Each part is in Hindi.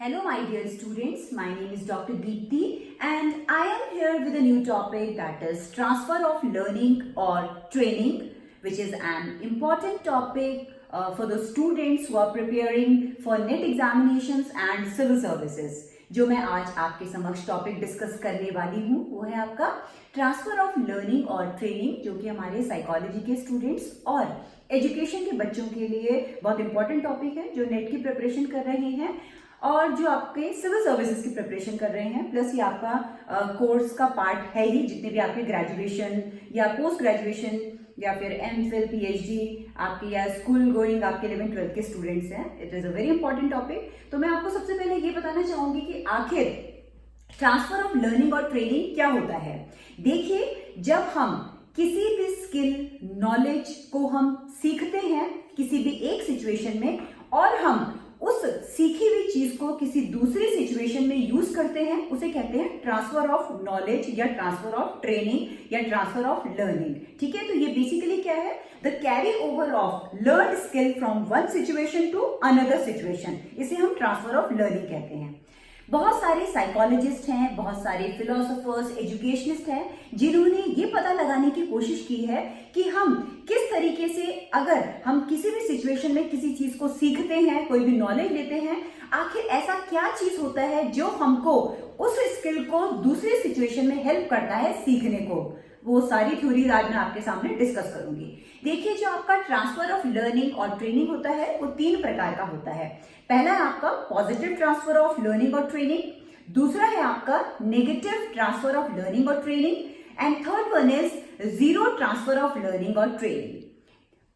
Hello my dear students, my name is Dr. Deepti and I am here with a new topic, that is transfer of learning or training, which is an important topic for the students who are preparing for NET examinations and civil services. जो मैं आज आपके समक्ष टॉपिक डिस्कस करने वाली हूँ वो है आपका ट्रांसफर ऑफ लर्निंग और ट्रेनिंग, जो कि हमारे साइकोलॉजी के स्टूडेंट्स और एजुकेशन के बच्चों के लिए बहुत इंपॉर्टेंट टॉपिक है, जो नेट की प्रिपरेशन कर रहे हैं और जो आपके सिविल सर्विसेज की प्रिपरेशन कर रहे हैं। प्लस ये आपका कोर्स का पार्ट है ही, जितने भी आपके ग्रेजुएशन या पोस्ट ग्रेजुएशन या फिर एमफिल पीएचडी आपके या स्कूल गोइंग आपके 11th-12th के स्टूडेंट्स हैं। It is a very important topic. तो मैं आपको सबसे पहले ये बताना चाहूंगी कि आखिर ट्रांसफर ऑफ लर्निंग और ट्रेनिंग क्या होता है। देखिए, जब हम किसी भी स्किल नॉलेज को हम सीखते हैं किसी भी एक सिचुएशन में और हम उस सीखी हुई चीज को किसी दूसरी सिचुएशन में यूज करते हैं, उसे कहते हैं ट्रांसफर ऑफ नॉलेज या ट्रांसफर ऑफ ट्रेनिंग या ट्रांसफर ऑफ लर्निंग। ठीक है, तो ये बेसिकली क्या है, the carry over of learn skill from one situation to another situation, इसे हम ट्रांसफर ऑफ लर्निंग कहते हैं। बहुत सारे साइकोलॉजिस्ट हैं, बहुत सारे फिलोसोफर्स, एजुकेशनिस्ट हैं, जिन्होंने ये पता लगाने की कोशिश की है कि हम किस तरीके से, अगर हम किसी भी सिचुएशन में किसी चीज को सीखते हैं, कोई भी नॉलेज लेते हैं, आखिर ऐसा क्या चीज होता है जो हमको उस स्किल को दूसरी सिचुएशन में हेल्प करता है सीखने को। वो सारी थ्योरीज आज मैं आपके सामने डिस्कस करूंगी। देखिए, जो आपका ट्रांसफर ऑफ लर्निंग और ट्रेनिंग होता है वो 3 प्रकार का होता है। पहला है आपका पॉजिटिव ट्रांसफर ऑफ लर्निंग और ट्रेनिंग, दूसरा है आपका नेगेटिव ट्रांसफर ऑफ लर्निंग और training and third one is zero transfer of learning और training.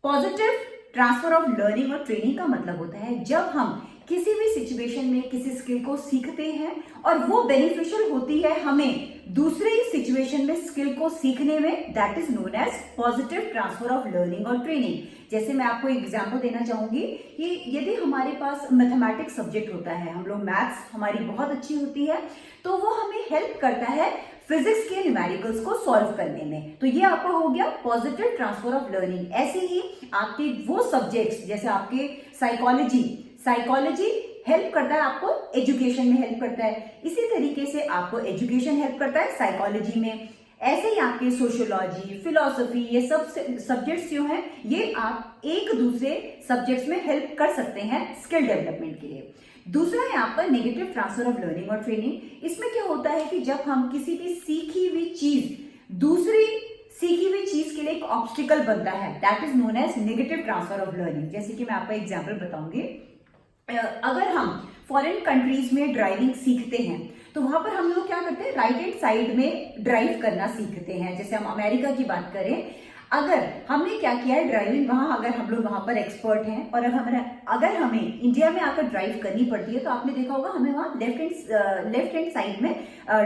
Positive transfer of learning और ट्रेनिंग का मतलब होता है जब हम किसी भी सिचुएशन में किसी स्किल को सीखते हैं और वो बेनिफिशियल होती है हमें दूसरी सिचुएशन में स्किल को सीखने में, that is known as positive transfer of learning और ट्रेनिंग। जैसे मैं आपको एक एग्जांपल देना चाहूंगी कि यदि हमारे पास मैथमेटिक्स सब्जेक्ट होता है, हम लोग मैथ्स हमारी बहुत अच्छी होती है, तो वो हमें हेल्प करता है फिजिक्स के न्यूमेरिकल्स को सॉल्व करने में। तो ये आपका हो गया पॉजिटिव ट्रांसफर ऑफ लर्निंग। ऐसे ही आपके वो सब्जेक्ट्स, जैसे आपके साइकोलॉजी हेल्प करता है आपको एजुकेशन में, हेल्प करता है, इसी तरीके से आपको एजुकेशन हेल्प करता है साइकोलॉजी में। ऐसे ही आपके सोशियोलॉजी, फिलोसफी, ये सब सब्जेक्ट्स जो हैं ये आप एक दूसरे सब्जेक्ट्स में हेल्प कर सकते हैं स्किल डेवलपमेंट के लिए। दूसरा है आपका नेगेटिव ट्रांसफर ऑफ लर्निंग और ट्रेनिंग। इसमें क्या होता है कि जब हम किसी भी सीखी हुई चीज दूसरी सीखी हुई चीज के लिए एक ऑब्स्टिकल बनता है, that is known as negative transfer of learning. जैसे कि मैं आपको एग्जाम्पल बताऊंगी, अगर हम फॉरेन कंट्रीज में ड्राइविंग सीखते हैं तो वहां पर हम लोग क्या करते हैं, राइट हैंड साइड में ड्राइव करना सीखते हैं। जैसे हम अमेरिका की बात करें, अगर हमने क्या किया है ड्राइविंग, वहां अगर हम लोग वहां पर एक्सपर्ट हैं और अगर हमें इंडिया में आकर ड्राइव करनी पड़ती है तो आपने देखा होगा हमें वहां लेफ्ट हैंड साइड में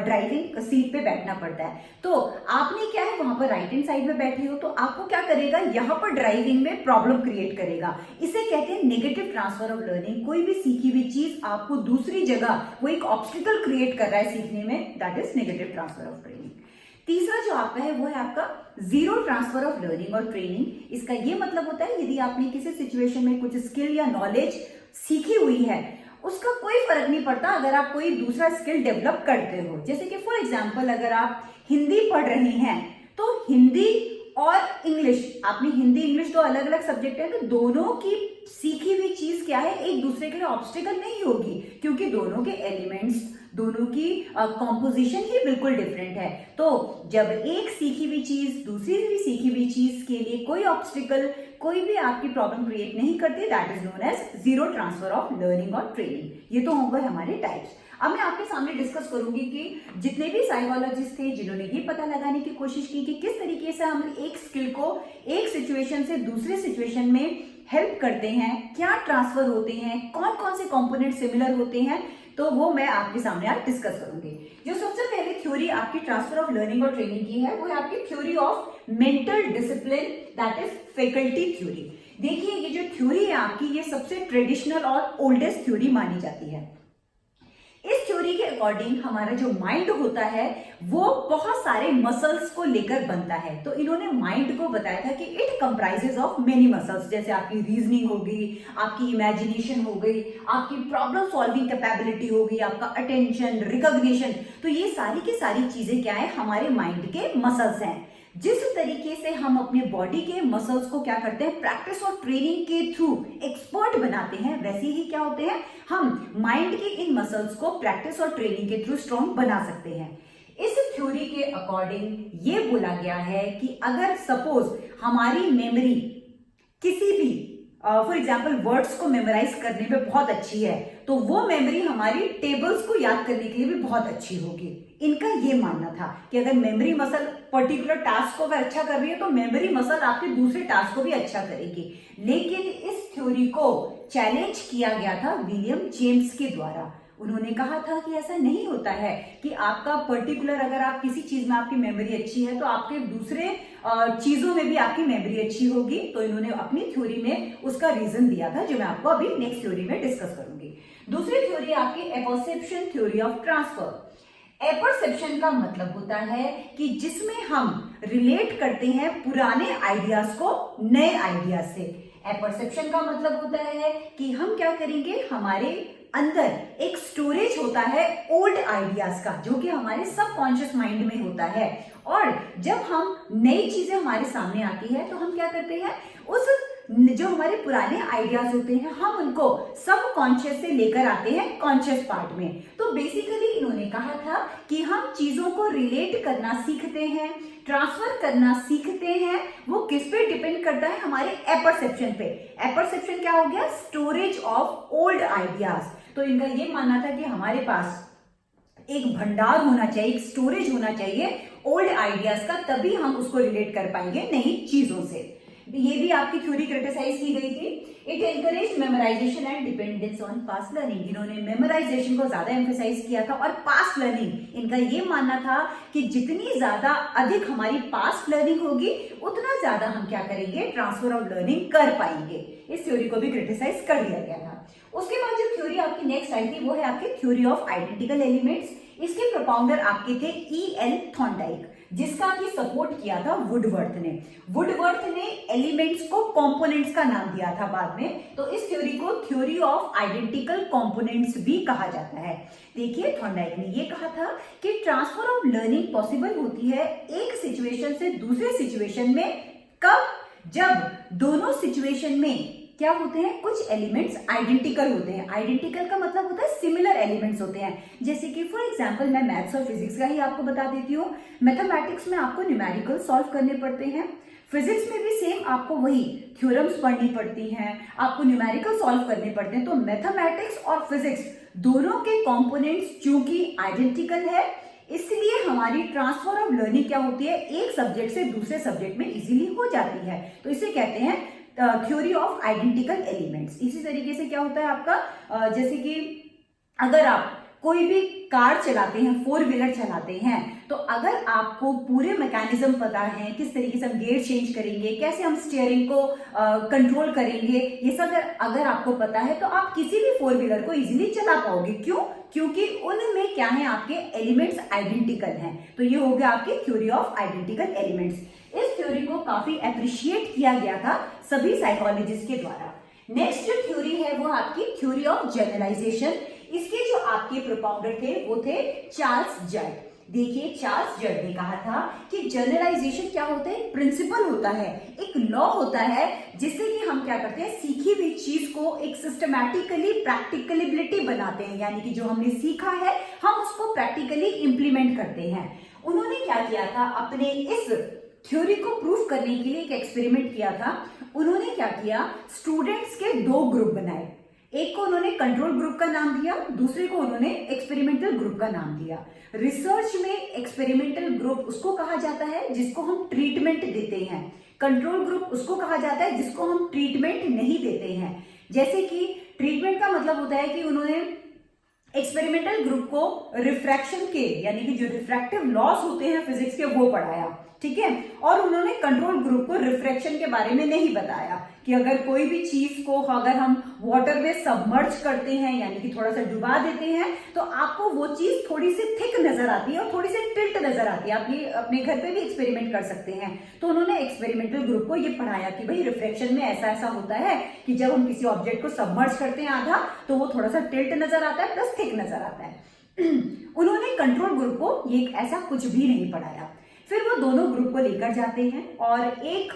ड्राइविंग सीट पे बैठना पड़ता है। तो आपने क्या है, वहां पर राइट हैंड साइड में बैठे हो तो आपको क्या करेगा, यहाँ पर ड्राइविंग में प्रॉब्लम क्रिएट करेगा। इसे कहते हैं नेगेटिव ट्रांसफर ऑफ लर्निंग। कोई भी सीखी हुई चीज आपको दूसरी जगह वो एक ऑब्स्टिकल क्रिएट कर रहा है सीखने में, that is negative transfer of training. तीसरा जो आपका है वो है आपका जीरो ट्रांसफर ऑफ लर्निंग और ट्रेनिंग। इसका ये मतलब होता है यदि आपने किसी सिचुएशन में कुछ स्किल या नॉलेज सीखी हुई है, उसका कोई फर्क नहीं पड़ता अगर आप कोई दूसरा स्किल डेवलप करते हो। जैसे कि फॉर एग्जांपल, अगर आप हिंदी पढ़ रहे हैं तो हिंदी और इंग्लिश, आपने हिंदी इंग्लिश दो अलग अलग सब्जेक्ट है, तो दोनों की सीखी हुई चीज क्या है, एक दूसरे के लिए ऑब्स्टिकल नहीं होगी, क्योंकि दोनों के एलिमेंट्स, दोनों की कॉम्पोजिशन ही बिल्कुल डिफरेंट है। तो जब एक सीखी हुई चीज दूसरी भी सीखी हुई चीज के लिए कोई ऑब्स्टिकल, कोई भी आपकी प्रॉब्लम क्रिएट नहीं करती, that is known as zero transfer of learning और ट्रेनिंग। ये तो होंगे हमारे टाइप्स। अब मैं आपके सामने डिस्कस करूंगी कि जितने भी साइकोलॉजिस्ट थे जिन्होंने ये पता लगाने की कोशिश की कि किस तरीके से हम एक स्किल को एक सिचुएशन से दूसरे सिचुएशन में हेल्प करते हैं, क्या ट्रांसफर होते हैं, कौन कौन से कंपोनेंट सिमिलर होते हैं, तो वो मैं आपके सामने आज डिस्कस करूंगी। जो सबसे पहले थ्योरी आपकी ट्रांसफर ऑफ लर्निंग और ट्रेनिंग की है वो है आपकी theory of mental discipline, that is faculty theory. देखिए, ये जो थ्योरी है आपकी, ये सबसे ट्रेडिशनल और ओल्डेस्ट थ्योरी मानी जाती है। इस थ्योरी थ्योरी के अकॉर्डिंग हमारा जो माइंड होता है वो बहुत सारे मसल्स को लेकर बनता है। तो इन्होंने माइंड को बताया था कि it comprises of many muscles, जैसे आपकी रीजनिंग हो गई, आपकी इमेजिनेशन हो गई, आपकी प्रॉब्लम सॉल्विंग कैपेबिलिटी हो गई, आपका अटेंशन, रिकॉग्निशन। तो ये सारी की सारी चीजें क्या है, हमारे माइंड के मसल्स हैं। जिस तरीके से हम अपने बॉडी के मसल्स को क्या करते हैं, प्रैक्टिस और ट्रेनिंग के थ्रू एक्सपर्ट बनाते हैं, वैसे ही क्या होते हैं, हम माइंड के इन मसल्स को प्रैक्टिस और ट्रेनिंग के थ्रू स्ट्रॉन्ग बना सकते हैं। इस थ्योरी के अकॉर्डिंग ये बोला गया है कि अगर सपोज हमारी मेमोरी किसी भी फॉर एग्जाम्पल वर्ड्स को मेमोराइज करने में बहुत अच्छी है, तो वो मेमोरी हमारी टेबल्स को याद करने के लिए भी बहुत अच्छी होगी। इनका ये मानना था कि अगर मेमोरी मसल पर्टिकुलर टास्क को अगर अच्छा कर रही है तो मेमोरी मसल आपके दूसरे टास्क को भी अच्छा करेगी। लेकिन इस थ्योरी को चैलेंज किया गया था विलियम जेम्स के द्वारा। उन्होंने कहा था कि ऐसा नहीं होता है कि आपका पर्टिकुलर, अगर आप किसी चीज में आपकी मेमोरी अच्छी है तो आपके दूसरे चीजों में भी आपकी मेमोरी अच्छी होगी। तो इन्होंने अपनी थ्योरी में उसका रीजन दिया था, जो मैं आपको अभी नेक्स्ट थ्योरी में डिस्कस करूंगी। दूसरी थ्योरी आपकी एपर्सेप्शन थ्योरी ऑफ ट्रांसफर। एपरसेप्शन का मतलब होता है कि जिसमें हम रिलेट करते हैं पुराने आइडियाज को नए आइडियाज से। एपरसेप्शन का मतलब होता है कि हम क्या करेंगे, हमारे अंदर एक स्टोरेज होता है ओल्ड आइडियाज का, जो कि हमारे सबकॉन्शियस माइंड में होता है। और जब हम नई चीजें हमारे सामने आती है तो हम क्या करते हैं, उस जो हमारे पुराने आइडियाज होते हैं हम उनको सब कॉन्शियस से लेकर आते हैं कॉन्शियस पार्ट में। तो बेसिकली इन्होंने कहा था कि हम चीजों को रिलेट करना सीखते हैं, ट्रांसफर करना सीखते हैं। वो किस पे डिपेंड करता है, हमारे एपरसेप्शन पे। एपरसेप्शन क्या हो गया, स्टोरेज ऑफ ओल्ड आइडियाज। तो इनका ये मानना था कि हमारे पास एक भंडार होना चाहिए, एक स्टोरेज होना चाहिए ओल्ड आइडियाज का, तभी हम उसको रिलेट कर पाएंगे नई चीजों से। ये भी आपकी थ्योरी क्रिटिसाइज की गई थी। It encourage memorisation and dependence on past learning. इन्होंने मेमोराइजेशन को ज्यादा एम्फेसाइज किया था और पास्ट लर्निंग, इनका ये मानना था कि जितनी ज्यादा अधिक हमारी पास्ट लर्निंग होगी उतना ज्यादा हम क्या करेंगे, ट्रांसफर ऑफ लर्निंग कर पाएंगे। इस थ्योरी को भी क्रिटिसाइज कर दिया गया था। उसके बाद जो थ्योरी आपकी नेक्स्ट आई थी वो है आपकी थ्योरी ऑफ आइडेंटिकल एलिमेंट्स। इसके प्रोपाउंडर आपके थे E.L. थॉर्नडाइक, जिसका की सपोर्ट किया था वुडवर्थ ने। वुडवर्थ ने एलिमेंट्स को कंपोनेंट्स का नाम दिया था बाद में। तो इस थ्योरी को थ्योरी ऑफ आइडेंटिकल कंपोनेंट्स भी कहा जाता है। देखिए, थॉर्नडाइक ने ये कहा था कि ट्रांसफर ऑफ लर्निंग पॉसिबल होती है एक सिचुएशन से दूसरे सिचुएशन में। कब, जब दोनों सिचुएशन में क्या होते हैं, कुछ एलिमेंट्स आइडेंटिकल होते हैं। आइडेंटिकल का मतलब होता है सिमिलर एलिमेंट्स होते हैं। जैसे कि फॉर एग्जांपल मैं मैथ्स और फिजिक्स का ही आपको बता देती हूँ। मैथमेटिक्स में आपको न्यूमेरिकल सॉल्व करने पड़ते हैं, फिजिक्स में भी सेम आपको वही थ्योरम्स पढ़नी पड़ती हैं, आपको न्यूमेरिकल सॉल्व करने पड़ते हैं। तो मैथमेटिक्स और फिजिक्स दोनों के कॉम्पोनेंट्स चूंकि आइडेंटिकल है, इसलिए हमारी ट्रांसफर ऑफ लर्निंग क्या होती है, एक सब्जेक्ट से दूसरे सब्जेक्ट में इजीली हो जाती है। तो इसे कहते हैं थ्योरी ऑफ आइडेंटिकल एलिमेंट्स। इसी तरीके से क्या होता है आपका, जैसे कि अगर आप कोई भी कार चलाते हैं, फोर व्हीलर चलाते हैं, तो अगर आपको पूरे मैकेनिज्म पता है, किस तरीके से हम गियर चेंज करेंगे, कैसे हम स्टीयरिंग को कंट्रोल करेंगे, ये सब अगर आपको पता है तो आप किसी भी फोर व्हीलर को इजीली चला पाओगे। क्यों? क्योंकि उनमें क्या है, आपके एलिमेंट्स आइडेंटिकल हैं। तो ये हो गया आपकी थ्योरी ऑफ आइडेंटिकल एलिमेंट्स। इस थ्योरी को काफी अप्रिशिएट किया गया था सभी साइकोलॉजिस्ट के द्वारा। नेक्स्ट जो थ्योरी है वो आपकी थ्योरी ऑफ जनरलाइजेशन। इसके जो आपके प्रोपाउंडर थे वो थे चार्ल्स जर्ड। देखिए, चार्ल्स जर्ड ने कहा था कि जनरलाइजेशन क्या होता है, प्रिंसिपल होता है, एक लॉ होता है, जिससे कि हम क्या करते हैं, सीखी हुई चीज को एक सिस्टमैटिकली प्रैक्टिकलिबिलिटी बनाते हैं। यानी कि जो हमने सीखा है हम उसको प्रैक्टिकली इंप्लीमेंट करते हैं। उन्होंने क्या किया था, अपने इस थ्योरी को प्रूफ करने के लिए एक एक्सपेरिमेंट किया था। उन्होंने क्या किया, स्टूडेंट्स के दो ग्रुप बनाए। एक को उन्होंने कंट्रोल ग्रुप का नाम दिया, दूसरे को उन्होंने एक्सपेरिमेंटल ग्रुप का नाम दिया। रिसर्च में एक्सपेरिमेंटल ग्रुप उसको कहा जाता है जिसको हम ट्रीटमेंट देते हैं, कंट्रोल ग्रुप उसको कहा जाता है जिसको हम ट्रीटमेंट नहीं देते हैं। जैसे कि ट्रीटमेंट का मतलब होता है कि उन्होंने एक्सपेरिमेंटल ग्रुप को रिफ्रैक्शन के, यानी कि जो रिफ्रैक्टिव लॉस होते हैं फिजिक्स के, वो पढ़ाया। ठीक है। और उन्होंने कंट्रोल ग्रुप को रिफ्रैक्शन के बारे में नहीं बताया कि अगर कोई भी चीज को अगर हम वाटर में सबमर्ज करते हैं यानी कि थोड़ा सा डुबा देते हैं तो आपको वो चीज थोड़ी सी थिक नजर आती है और थोड़ी सी टिल्ट नजर आती है। आप ये अपने घर पे भी एक्सपेरिमेंट कर सकते हैं। तो उन्होंने एक्सपेरिमेंटल ग्रुप को ये पढ़ाया कि भाई रिफ्रैक्शन में ऐसा ऐसा होता है कि जब हम किसी ऑब्जेक्ट को सबमर्ज करते हैं आधा तो वो थोड़ा सा टिल्ट नजर आता है प्लस थिक नजर आता है। उन्होंने कंट्रोल ग्रुप को ये ऐसा कुछ भी नहीं पढ़ाया। फिर वो दोनों ग्रुप को लेकर जाते हैं और एक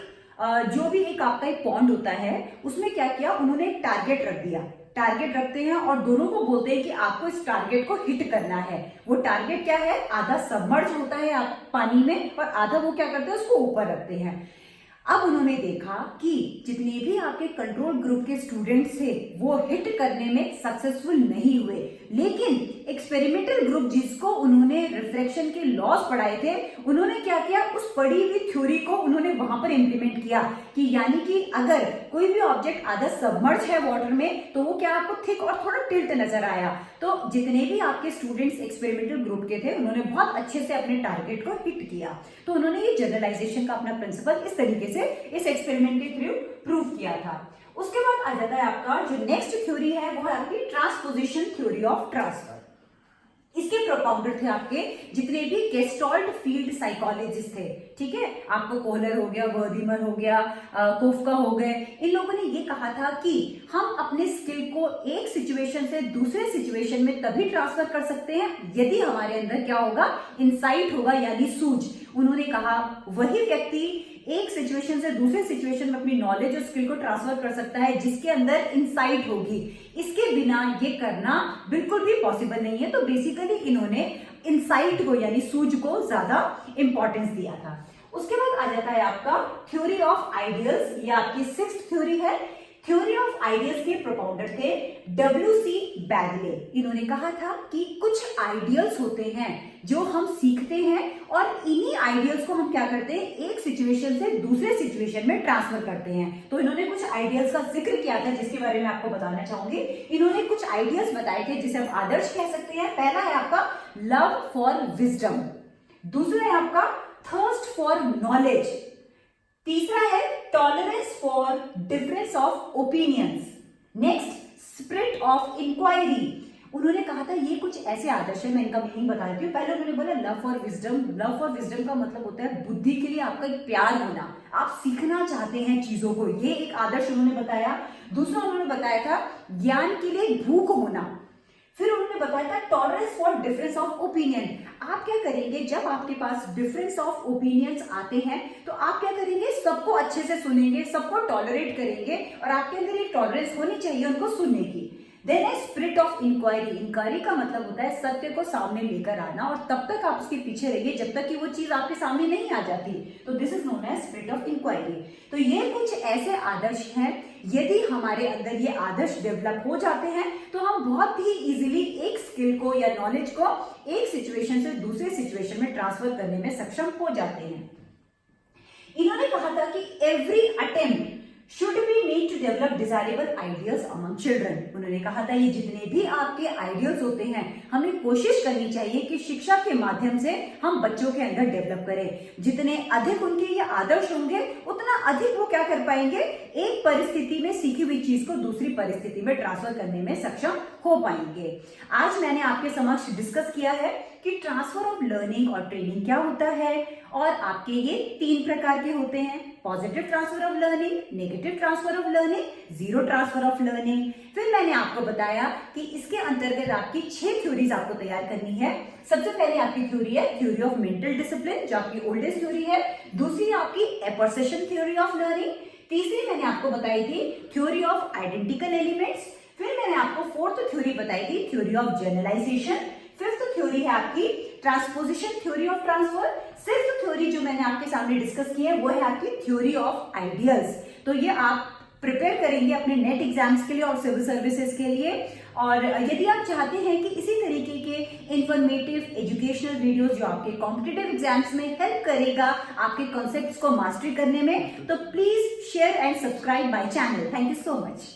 जो भी एक आपका एक पॉन्ड होता है उसमें क्या किया, उन्होंने एक टारगेट रख दिया। टारगेट रखते हैं और दोनों को बोलते हैं कि आपको इस टारगेट को हिट करना है। वो टारगेट क्या है, आधा सबमर्ज होता है आप पानी में और आधा वो क्या करते हैं उसको ऊपर रखते हैं। अब उन्होंने देखा कि जितने भी आपके कंट्रोल ग्रुप के स्टूडेंट्स थे वो हिट करने में सक्सेसफुल नहीं हुए, लेकिन एक्सपेरिमेंटल ग्रुप जिसको उन्होंने रिफ्रैक्शन के लॉस पढ़ाए थे उन्होंने क्या किया, उस पढ़ी हुई थ्योरी को उन्होंने वहां पर इंप्लीमेंट किया कि यानी कि अगर कोई भी ऑब्जेक्ट आधा सबमर्ज है वाटर में तो वो क्या आपको थिक और थोड़ा टिल्ट नजर आया। तो जितने भी आपके स्टूडेंट्स एक्सपेरिमेंटल ग्रुप के थे उन्होंने बहुत अच्छे से अपने टारगेट को हिट किया। तो उन्होंने ये जनरलाइजेशन का अपना प्रिंसिपल इस तरीके से इस एक्सपेरिमेंट के थ्रू प्रूव किया था। उसके बाद आ जाता है आपका जो नेक्स्ट थ्योरी है वो है आपकी ट्रांसपोजिशन थ्योरी ऑफ ट्रांसफर। इसके प्रोपाउंडर थे आपके जितने भी गेस्टॉल्ट फील्ड साइकोलॉजिस्ट थे, ठीक है। आपको कोहलर हो गया, वर्दीमर हो गया, कोफका हो गए। इन लोगों ने ये कहा था कि हम अपने स्किल को एक सिचुएशन से दूसरे सिचुएशन में तभी ट्रांसफर कर सकते हैं यदि हमारे अंदर क्या होगा, इंसाइट होगा यानी सूझ। उन्होंने कहा वही व्यक्ति एक सिचुएशन से दूसरे सिचुएशन में अपनी नॉलेज और स्किल को ट्रांसफर कर सकता है जिसके अंदर इंसाइट होगी। इसके बिना ये करना बिल्कुल भी पॉसिबल नहीं है। तो बेसिकली इन्होंने इंसाइट को यानी सूझ को ज्यादा इंपॉर्टेंस दिया था। उसके बाद आ जाता है आपका थ्योरी ऑफ आइडियल्स, ये आपकी सिक्स्थ थ्योरी है। थ्योरी ऑफ आइडियल्स के प्रोपाउंडर थे W.C. बैगले। इन्होंने कहा था कि कुछ आइडियल्स होते हैं जो हम सीखते हैं और इन्हीं आइडियल्स को हम क्या करते हैं, एक सिचुएशन से दूसरे सिचुएशन में ट्रांसफर करते हैं। तो इन्होंने कुछ आइडियल्स का जिक्र किया था जिसके बारे में आपको बताना चाहूंगी। इन्होंने कुछ आइडियल्स बताए थे जिसे हम आदर्श कह सकते हैं। पहला है आपका लव फॉर विजडम, दूसरा है आपका थर्स्ट फॉर नॉलेज, तीसरा है tolerance for difference of opinions, next spirit of inquiry. उन्होंने कहा था ये कुछ ऐसे आदर्श है, मैं इनका मीनिंग बता देती हूँ। पहले उन्होंने बोला love for wisdom. Love for wisdom का मतलब होता है बुद्धि के लिए आपका एक प्यार होना, आप सीखना चाहते हैं चीजों को, ये एक आदर्श उन्होंने बताया। दूसरा उन्होंने बताया था ज्ञान के लिए भूख होना। फिर उन्होंने बताया था tolerance for difference of opinion. आप क्या करेंगे जब आपके पास डिफरेंस ऑफ ओपिनियंस आते हैं तो आप क्या करेंगे, सबको अच्छे से सुनेंगे, सबको टॉलरेट करेंगे और आपके अंदर एक टॉलरेंस होनी चाहिए उनको सुनने की। देन है स्पिरिट ऑफ इंक्वायरी। इंक्वायरी का मतलब होता है सत्य को सामने लेकर आना और तब तक आप उसके पीछे रहिए जब तक कि वो चीज आपके सामने नहीं आ जाती। तो this is known as spirit of inquiry. तो ये कुछ ऐसे आदर्श हैं, यदि हमारे अंदर ये आदर्श डेवलप हो जाते हैं तो हम बहुत ही इजीली एक स्किल को या नॉलेज को एक सिचुएशन से दूसरे सिचुएशन में ट्रांसफर करने में सक्षम हो जाते हैं। इन्होंने कहा था कि every attempt should be made to develop desirable ideals among children। उन्होंने कहा था ये जितने भी आपके आइडियल्स होते हैं हमें कोशिश करनी चाहिए कि शिक्षा के माध्यम से हम बच्चों के अंदर डेवलप करें। जितने अधिक उनके ये आदर्श होंगे उतना अधिक वो क्या कर पाएंगे, एक परिस्थिति में सीखी हुई चीज को दूसरी परिस्थिति में ट्रांसफर करने में सक्षम हो पाएंगे। आज मैंने आपके समक्ष डिस्कस किया है कि ट्रांसफर ऑफ लर्निंग और ट्रेनिंग क्या होता है और आपके ये 3 प्रकार के होते हैं, positive transfer of learning, negative transfer of learning, zero transfer of learning. फिर मैंने आपको बताया कि इसके अंतर्गत आपकी 6 थ्योरीज आपको तैयार करनी है। सबसे पहले आपकी थ्योरी है थ्योरी ऑफ मेंटल डिसिप्लिन जो आपकी ओल्डेस्ट थ्योरी है। दूसरी आपकी एपर्सेशन थ्योरी ऑफ लर्निंग। तीसरी मैंने आपको बताई थी थ्योरी ऑफ आइडेंटिकल एलिमेंट्स। फिर मैंने आपको 4th थ्योरी बताई थी theory of generalisation. 5th theory है आपकी transposition theory of transfer. 6th theory जो मैंने आपके सामने डिस्कस की है वो है आपकी थ्योरी ऑफ आइडियल्स। तो ये आप प्रिपेयर करेंगे अपने नेट एग्जाम्स के लिए और सिविल सर्विसेज के लिए। और यदि आप चाहते हैं कि इसी तरीके के इंफॉर्मेटिव एजुकेशनल वीडियोस जो आपके कॉम्पिटिटिव एग्जाम्स में हेल्प करेगा आपके कॉन्सेप्ट्स को मास्टरी करने में, तो please share and subscribe my channel. Thank you so much.